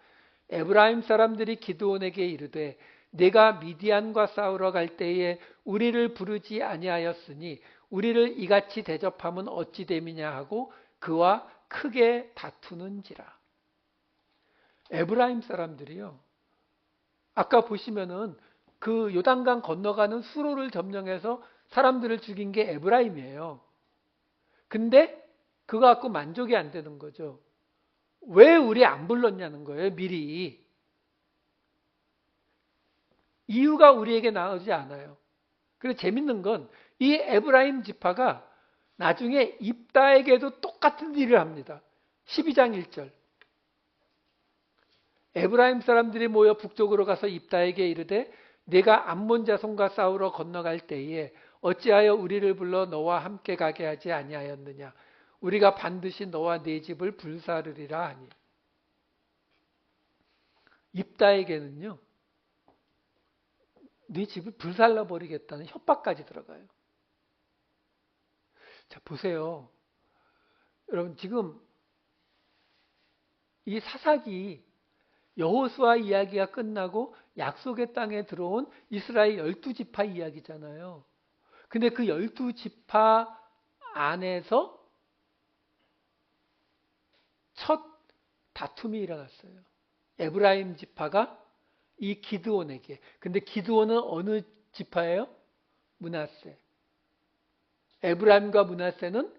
에브라임 사람들이 기드온에게 이르되 내가 미디안과 싸우러 갈 때에 우리를 부르지 아니하였으니 우리를 이같이 대접함은 어찌 됨이냐 하고 그와 크게 다투는지라. 에브라임 사람들이요. 아까 보시면은 그 요단강 건너가는 수로를 점령해서 사람들을 죽인 게 에브라임이에요. 근데 그거 갖고 만족이 안 되는 거죠. 왜 우리 안 불렀냐는 거예요, 미리. 이유가 우리에게 나오지 않아요. 그리고 재밌는 건 이 에브라임 지파가 나중에 입다에게도 똑같은 일을 합니다. 12장 1절. 에브라임 사람들이 모여 북쪽으로 가서 입다에게 이르되 네가 암몬 자손과 싸우러 건너갈 때에 어찌하여 우리를 불러 너와 함께 가게 하지 아니하였느냐. 우리가 반드시 너와 네 집을 불사르리라 하니. 입다에게는요. 네 집을 불살라 버리겠다는 협박까지 들어가요. 자, 보세요. 여러분 지금 이 사사기 여호수아 이야기가 끝나고 약속의 땅에 들어온 이스라엘 12지파 이야기잖아요. 근데 그 12지파 안에서 첫 다툼이 일어났어요. 에브라임 지파가 이 기드온에게. 근데 기드온은 어느 지파예요? 므낫세. 에브라임과 므낫세는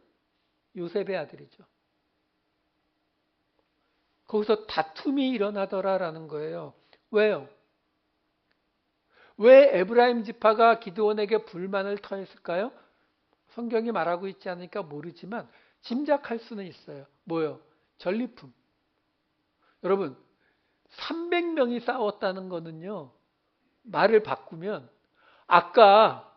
요셉의 아들이죠. 거기서 다툼이 일어나더라라는 거예요. 왜요? 왜 에브라임 지파가 기드온에게 불만을 터했을까요? 성경이 말하고 있지 않으니까 모르지만 짐작할 수는 있어요. 뭐요? 전리품. 여러분 300명이 싸웠다는 거는요. 말을 바꾸면 아까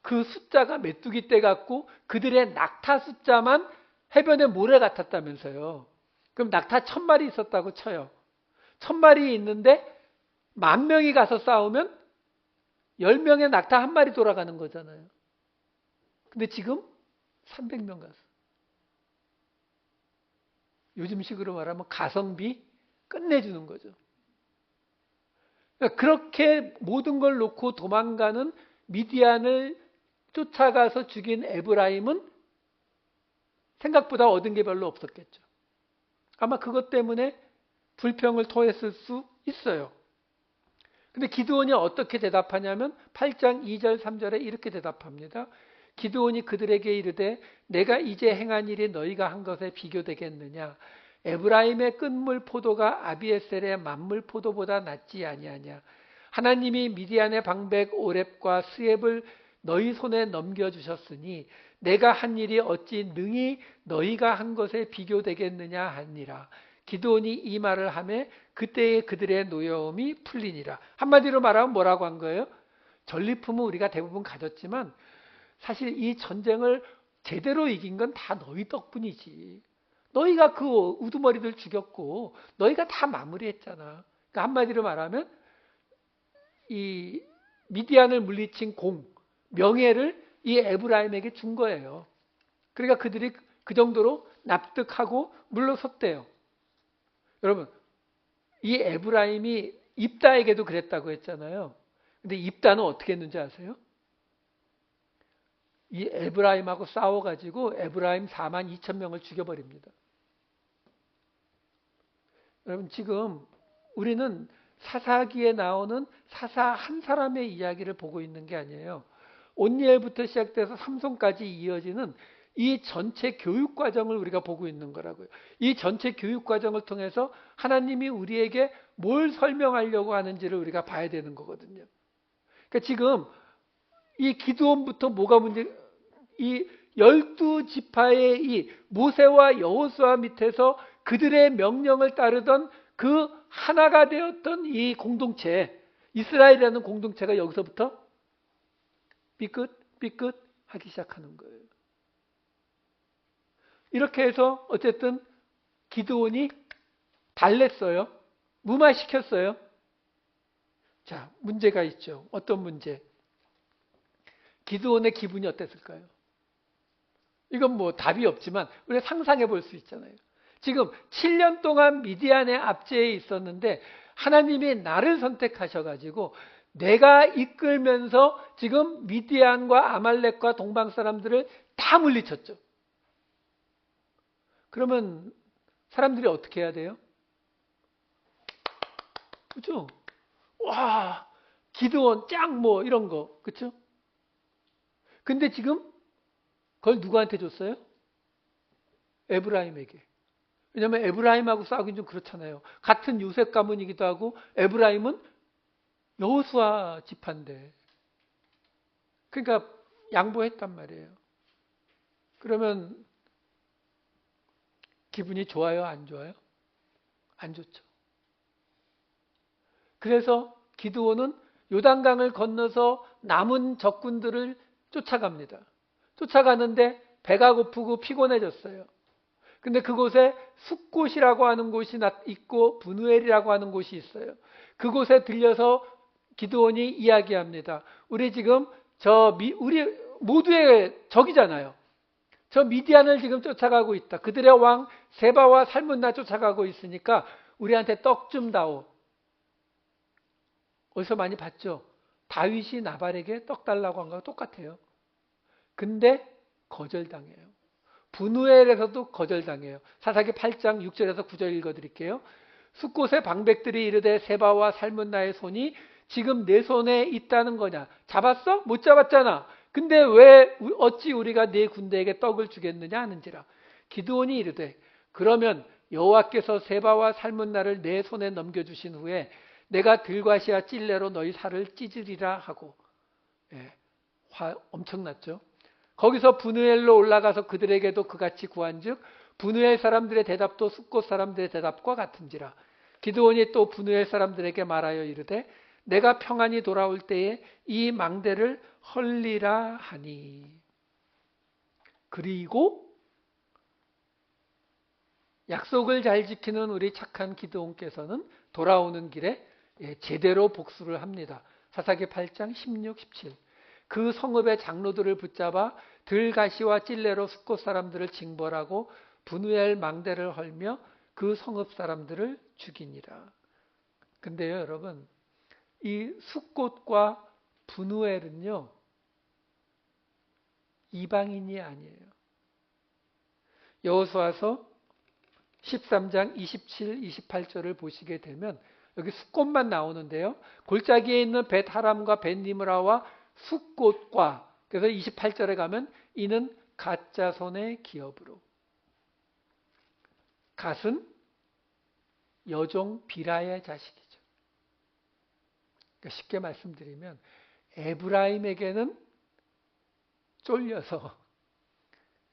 그 숫자가 메뚜기 떼 같고 그들의 낙타 숫자만 해변의 모래 같았다면서요. 그럼 낙타 1000마리 있었다고 쳐요. 1000마리 있는데 10,000명이 가서 싸우면 10명의 낙타 1마리 돌아가는 거잖아요. 근데 지금 300명 가서. 요즘식으로 말하면 가성비 끝내주는 거죠. 그러니까 그렇게 모든 걸 놓고 도망가는 미디안을 쫓아가서 죽인 에브라임은 생각보다 얻은 게 별로 없었겠죠. 아마 그것 때문에 불평을 토했을 수 있어요. 근데 기드온이 어떻게 대답하냐면 8장 2절 3절에 이렇게 대답합니다. 기드온이 그들에게 이르되 내가 이제 행한 일이 너희가 한 것에 비교되겠느냐. 에브라임의 끝물 포도가 아비에셀의 만물 포도보다 낫지 아니하냐. 하나님이 미디안의 방백 오렙과 스엡을 너희 손에 넘겨주셨으니 내가 한 일이 어찌 능히 너희가 한 것에 비교되겠느냐 하니라. 기드온이 이 말을 하매 그때에 그들의 노여움이 풀리니라. 한마디로 말하면 뭐라고 한 거예요? 전리품은 우리가 대부분 가졌지만 사실 이 전쟁을 제대로 이긴 건 다 너희 덕분이지. 너희가 그 우두머리들 죽였고 너희가 다 마무리했잖아. 그러니까 한마디로 말하면 이 미디안을 물리친 명예를 이 에브라임에게 준 거예요. 그러니까 그들이 그 정도로 납득하고 물러섰대요. 여러분, 이 에브라임이 입다에게도 그랬다고 했잖아요. 근데 입다는 어떻게 했는지 아세요? 이 에브라임하고 싸워가지고 에브라임 4만 2천 명을 죽여버립니다. 여러분, 지금 우리는 사사기에 나오는 사사 한 사람의 이야기를 보고 있는 게 아니에요. 온니엘부터 시작돼서 삼손까지 이어지는 이 전체 교육 과정을 우리가 보고 있는 거라고요. 이 전체 교육 과정을 통해서 하나님이 우리에게 뭘 설명하려고 하는지를 우리가 봐야 되는 거거든요. 그러니까 지금 이 기드온부터 뭐가 이 12지파의 이 모세와 여호수아 밑에서 그들의 명령을 따르던 그 하나가 되었던 이 공동체, 이스라엘이라는 공동체가 여기서부터 삐끗 하기 시작하는 거예요. 이렇게 해서 어쨌든 기드온이 달랬어요. 무마시켰어요. 자, 문제가 있죠. 어떤 문제? 기드온의 기분이 어땠을까요? 이건 뭐 답이 없지만 우리가 상상해 볼 수 있잖아요. 지금 7년 동안 미디안의 압제에 있었는데 하나님이 나를 선택하셔가지고 내가 이끌면서 지금 미디안과 아말렉과 동방 사람들을 다 물리쳤죠. 그러면 사람들이 어떻게 해야 돼요? 그렇죠? 와, 기드온 짱 뭐 이런 거, 그렇죠? 근데 지금 그걸 누구한테 줬어요? 에브라임에게. 왜냐하면 에브라임하고 싸우긴 좀 그렇잖아요. 같은 요셉 가문이기도 하고 에브라임은 여호수아 지파인데. 그러니까 양보했단 말이에요. 그러면 기분이 좋아요? 안 좋아요? 안 좋죠. 그래서 기드온은 요단강을 건너서 남은 적군들을 쫓아갑니다. 쫓아가는데 배가 고프고 피곤해졌어요. 근데 그곳에 숫곳이라고 하는 곳이 있고 브누엘이라고 하는 곳이 있어요. 그곳에 들려서 기드온이 이야기합니다. 우리 지금 우리 모두의 적이잖아요. 저 미디안을 지금 쫓아가고 있다. 그들의 왕 세바와 살문나 쫓아가고 있으니까 우리한테 떡 좀 다오. 어디서 많이 봤죠? 다윗이 나발에게 떡 달라고 한 거랑 똑같아요. 근데 거절당해요. 브누엘에서도 거절당해요. 사사기 8장 6절에서 9절 읽어드릴게요. 숫곳의 방백들이 이르되 세바와 살문나의 손이 지금 내 손에 있다는 거냐? 잡았어? 못 잡았잖아. 근데 왜 어찌 우리가 네 군대에게 떡을 주겠느냐 하는지라. 기드온이 이르되 그러면 여호와께서 세바와 살문나를 내 손에 넘겨주신 후에 내가 들과시와 찔레로 너희 살을 찢으리라 하고. 화 엄청났죠. 거기서 브누엘로 올라가서 그들에게도 그같이 구한즉 브누엘 사람들의 대답도 숫곳 사람들의 대답과 같은지라. 기드온이 또 브누엘 사람들에게 말하여 이르되 내가 평안히 돌아올 때에 이 망대를 헐리라 하니. 그리고 약속을 잘 지키는 우리 착한 기드온께서는 돌아오는 길에 제대로 복수를 합니다. 사사기 8장 16, 17. 그 성읍의 장로들을 붙잡아 들가시와 찔레로 숫곳 사람들을 징벌하고 브누엘 망대를 헐며 그 성읍 사람들을 죽이니라. 근데요, 여러분, 이 숫곳과 브누엘은요, 이방인이 아니에요. 여호수아서 13장 27, 28절을 보시게 되면 여기 숫꽃만 나오는데요. 골짜기에 있는 벳하람과 벳니므라와 숫꽃과, 그래서 28절에 가면 이는 갓자손의 기업으로. 갓은 여종 비라의 자식이죠. 그러니까 쉽게 말씀드리면 에브라임에게는 쫄려서,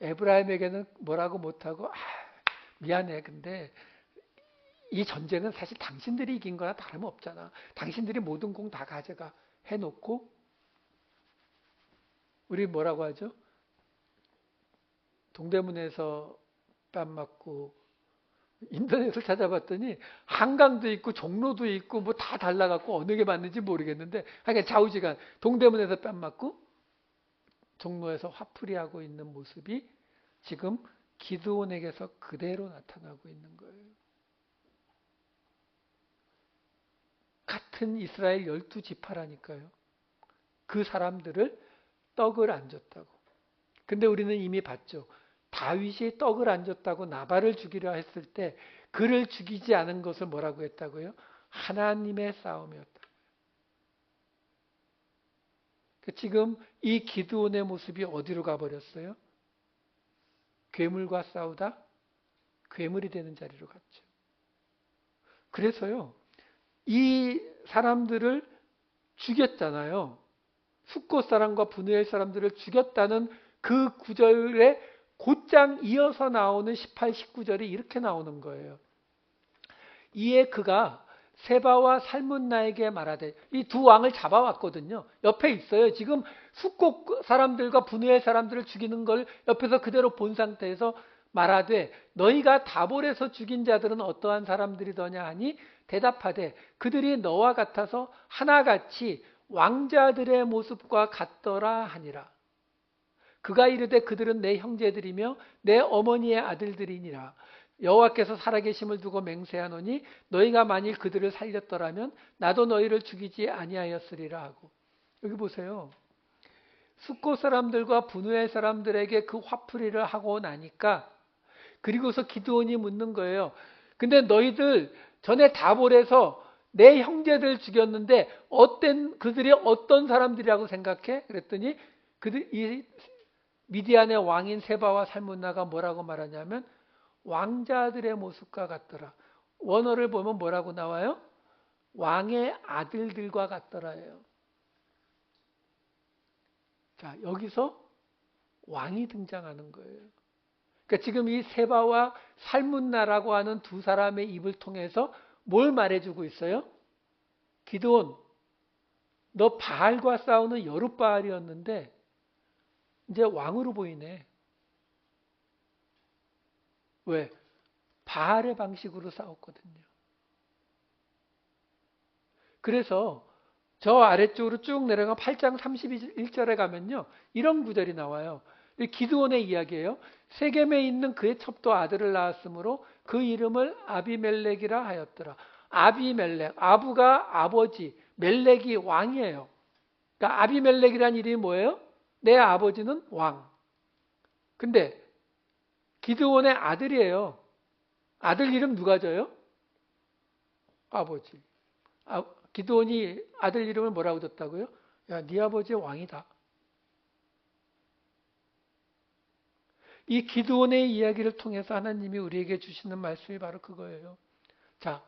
에브라임에게는 뭐라고 못하고 미안해, 근데 이 전쟁은 사실 당신들이 이긴 거나 다름없잖아. 당신들이 모든 공 다 가져가 해놓고, 우리 뭐라고 하죠? 동대문에서 뺨 맞고, 인터넷을 찾아봤더니 한강도 있고 종로도 있고 뭐 다 달라갖고 어느 게 맞는지 모르겠는데, 하여간 좌우지간 동대문에서 뺨 맞고 종로에서 화풀이하고 있는 모습이 지금 기드온에게서 그대로 나타나고 있는 거예요. 같은 이스라엘 12지파라니까요. 그 사람들을 떡을 안 줬다고. 근데 우리는 이미 봤죠. 다윗이 떡을 안 줬다고 나발을 죽이려 했을 때 그를 죽이지 않은 것을 뭐라고 했다고요? 하나님의 싸움이었다. 지금 이 기드온의 모습이 어디로 가버렸어요? 괴물과 싸우다 괴물이 되는 자리로 갔죠. 그래서요, 이 사람들을 죽였잖아요. 숫꽃 사람과 분우엘 사람들을 죽였다는 그 구절에 곧장 이어서 나오는 18, 19절이 이렇게 나오는 거예요. 이에 그가 세바와 살문나에게 말하되, 이 두 왕을 잡아왔거든요. 옆에 있어요. 지금 숫꽃 사람들과 분우엘 사람들을 죽이는 걸 옆에서 그대로 본 상태에서 말하되, 너희가 다볼에서 죽인 자들은 어떠한 사람들이더냐 하니 대답하되, 그들이 너와 같아서 하나같이 왕자들의 모습과 같더라 하니라. 그가 이르되, 그들은 내 형제들이며 내 어머니의 아들들이니라. 여호와께서 살아계심을 두고 맹세하노니 너희가 만일 그들을 살렸더라면 나도 너희를 죽이지 아니하였으리라 하고. 여기 보세요. 숫꽃 사람들과 분우엘 사람들에게 그 화풀이를 하고 나니까, 그리고서 기드온이 묻는 거예요. 근데 너희들 전에 다볼에서 내 형제들 죽였는데 그들이 어떤 사람들이라고 생각해? 그랬더니 이 미디안의 왕인 세바와 살문나가 뭐라고 말하냐면 왕자들의 모습과 같더라. 원어를 보면 뭐라고 나와요? 왕의 아들들과 같더라예요. 자, 여기서 왕이 등장하는 거예요. 그러니까 지금 이 세바와 살문나라고 하는 두 사람의 입을 통해서 뭘 말해주고 있어요? 기드온, 너 바알과 싸우는 여룻바알이었는데 이제 왕으로 보이네. 왜? 바알의 방식으로 싸웠거든요. 그래서 저 아래쪽으로 쭉 내려가 8장 31절에 가면요, 이런 구절이 나와요. 기드온의 이야기예요. 세겜에 있는 그의 첩도 아들을 낳았으므로 그 이름을 아비멜렉이라 하였더라. 아비멜렉, 아부가 아버지, 멜렉이 왕이에요. 그러니까 아비멜렉이란 이름이 뭐예요? 내 아버지는 왕. 근데 기드온의 아들이에요. 아들 이름 누가 져요? 아버지. 기드온이 아들 이름을 뭐라고 줬다고요? 야, 네 아버지 왕이다. 이 기드온의 이야기를 통해서 하나님이 우리에게 주시는 말씀이 바로 그거예요. 자,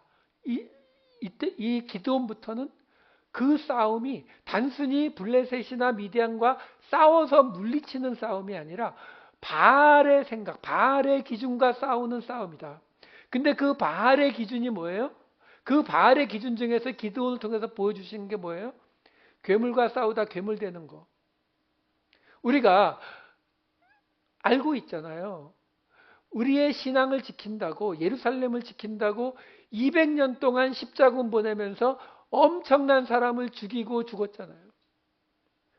이때 이 기드온부터는 그 싸움이 단순히 블레셋이나 미디안과 싸워서 물리치는 싸움이 아니라 바알의 생각, 바알의 기준과 싸우는 싸움이다. 근데 그 바알의 기준이 뭐예요? 그 바알의 기준 중에서 기드온을 통해서 보여주시는 게 뭐예요? 괴물과 싸우다 괴물 되는 거. 우리가 알고 있잖아요. 우리의 신앙을 지킨다고, 예루살렘을 지킨다고 200년 동안 십자군 보내면서 엄청난 사람을 죽이고 죽었잖아요.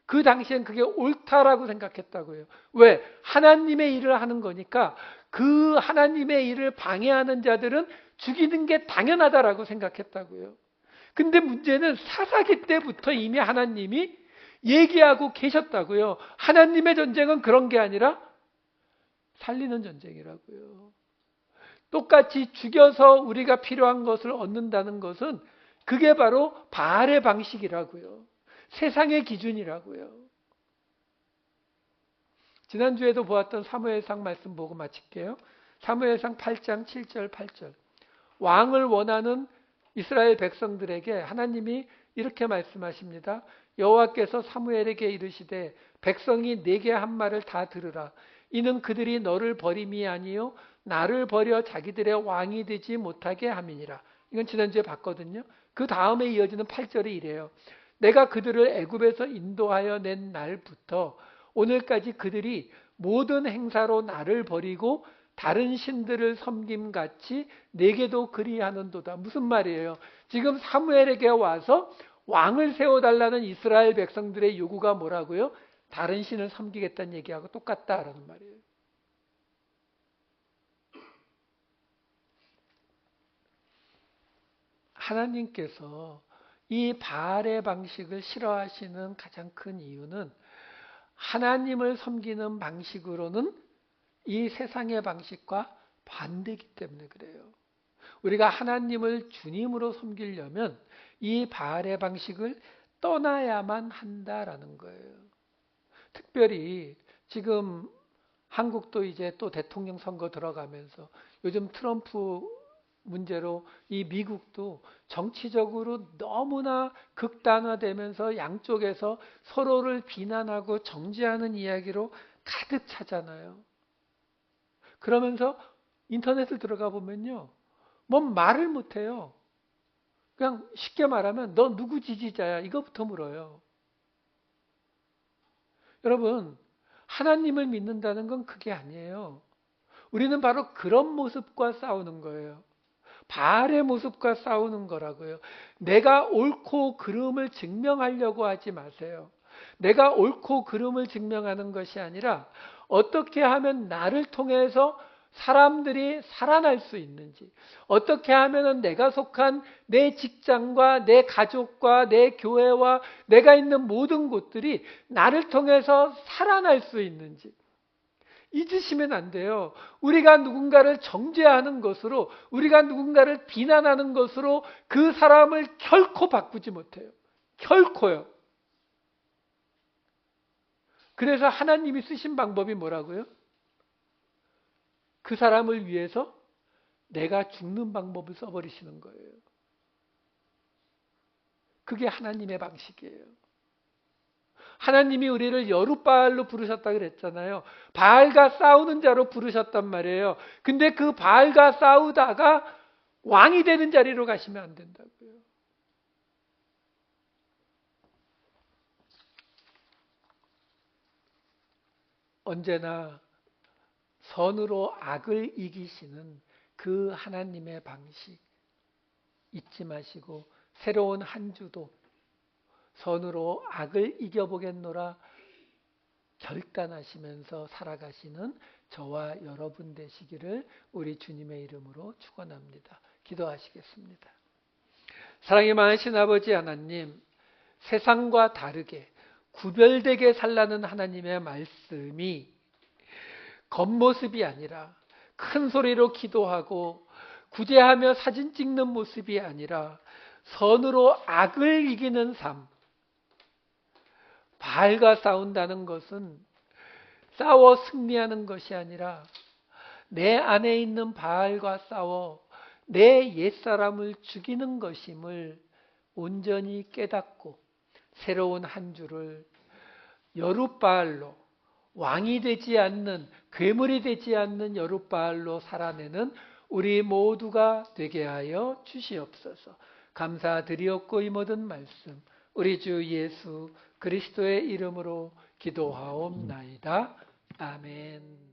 그 당시엔 그게 옳다라고 생각했다고요. 왜? 하나님의 일을 하는 거니까 그 하나님의 일을 방해하는 자들은 죽이는 게 당연하다라고 생각했다고요. 근데 문제는 사사기 때부터 이미 하나님이 얘기하고 계셨다고요. 하나님의 전쟁은 그런 게 아니라 살리는 전쟁이라고요. 똑같이 죽여서 우리가 필요한 것을 얻는다는 것은 그게 바로 바알의 방식이라고요. 세상의 기준이라고요. 지난주에도 보았던 사무엘상 말씀 보고 마칠게요. 사무엘상 8장 7절 8절. 왕을 원하는 이스라엘 백성들에게 하나님이 이렇게 말씀하십니다. 여호와께서 사무엘에게 이르시되 백성이 내게 한 말을 다 들으라. 이는 그들이 너를 버림이 아니요 나를 버려 자기들의 왕이 되지 못하게 함이니라. 이건 지난주에 봤거든요. 그 다음에 이어지는 8절이 이래요. 내가 그들을 애굽에서 인도하여 낸 날부터 오늘까지 그들이 모든 행사로 나를 버리고 다른 신들을 섬김같이 내게도 그리하는도다. 무슨 말이에요? 지금 사무엘에게 와서 왕을 세워달라는 이스라엘 백성들의 요구가 뭐라고요? 다른 신을 섬기겠다는 얘기하고 똑같다라는 말이에요. 하나님께서 이 바알의 방식을 싫어하시는 가장 큰 이유는 하나님을 섬기는 방식으로는 이 세상의 방식과 반대이기 때문에 그래요. 우리가 하나님을 주님으로 섬기려면 이 바알의 방식을 떠나야만 한다라는 거예요. 특별히 지금 한국도 이제 또 대통령 선거 들어가면서 요즘 트럼프 문제로 이 미국도 정치적으로 너무나 극단화되면서 양쪽에서 서로를 비난하고 정죄하는 이야기로 가득 차잖아요. 그러면서 인터넷을 들어가 보면요. 뭔 말을 못해요. 그냥 쉽게 말하면 너 누구 지지자야? 이거부터 물어요. 여러분, 하나님을 믿는다는 건 그게 아니에요. 우리는 바로 그런 모습과 싸우는 거예요. 바알의 모습과 싸우는 거라고요. 내가 옳고 그름을 증명하려고 하지 마세요. 내가 옳고 그름을 증명하는 것이 아니라 어떻게 하면 나를 통해서 사람들이 살아날 수 있는지, 어떻게 하면 내가 속한 내 직장과 내 가족과 내 교회와 내가 있는 모든 곳들이 나를 통해서 살아날 수 있는지 잊으시면 안 돼요. 우리가 누군가를 정죄하는 것으로, 우리가 누군가를 비난하는 것으로 그 사람을 결코 바꾸지 못해요. 결코요. 그래서 하나님이 쓰신 방법이 뭐라고요? 그 사람을 위해서 내가 죽는 방법을 써버리시는 거예요. 그게 하나님의 방식이에요. 하나님이 우리를 여룻바알로 부르셨다 그랬잖아요. 바알과 싸우는 자로 부르셨단 말이에요. 근데 그 바알과 싸우다가 왕이 되는 자리로 가시면 안 된다고요. 언제나 선으로 악을 이기시는 그 하나님의 방식 잊지 마시고 새로운 한 주도 선으로 악을 이겨보겠노라 결단하시면서 살아가시는 저와 여러분 되시기를 우리 주님의 이름으로 축원합니다. 기도하시겠습니다. 사랑이 많으신 아버지 하나님, 세상과 다르게 구별되게 살라는 하나님의 말씀이 겉모습이 아니라 큰 소리로 기도하고 구제하며 사진 찍는 모습이 아니라 선으로 악을 이기는 삶. 바알과 싸운다는 것은 싸워 승리하는 것이 아니라 내 안에 있는 바알과 싸워 내 옛사람을 죽이는 것임을 온전히 깨닫고 새로운 한 주를 여룻바알로 왕이 되지 않는, 괴물이 되지 않는 여룻바알로 살아내는 우리 모두가 되게 하여 주시옵소서. 감사드리옵고 이 모든 말씀 우리 주 예수 그리스도의 이름으로 기도하옵나이다. 아멘.